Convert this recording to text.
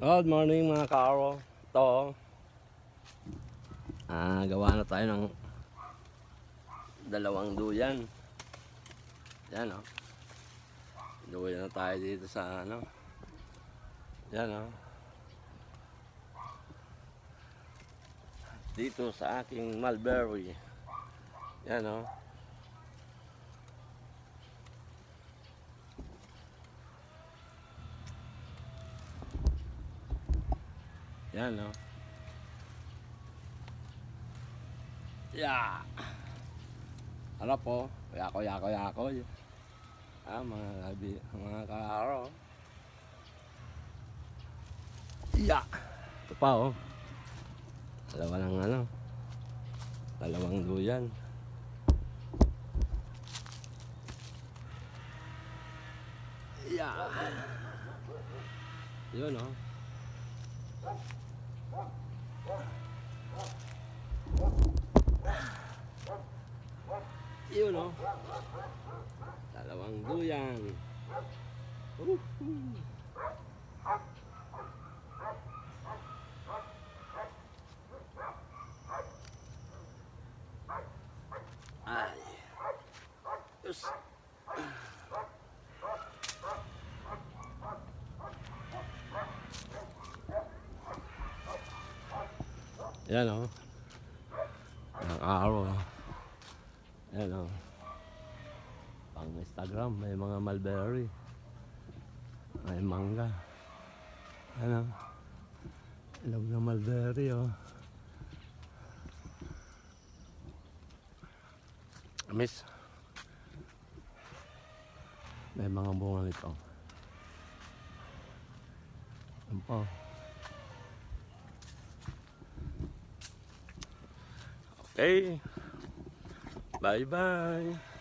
Good morning mga ka-aro. Ito, gawa na tayo ng dalawang duyan. Yan o. Duyan na tayo dito sa ano. Yan o. Dito sa aking mulberry. Yan o. Yan o. Yeah. Ano po? Yako. Mga ka-aro. Yeah. Ito pa oh. Dalawang duyan. Yeah. Yun oh. Yun oh. Dalawang duyan. Ay. Yes. Yan o. Ang araw. Yan o. Pang Instagram, may mga mulberry. May mangga. Ano? Ilog na mulberry o. Miss. May mga bunga nito. Yan po. Okay. Bye-bye.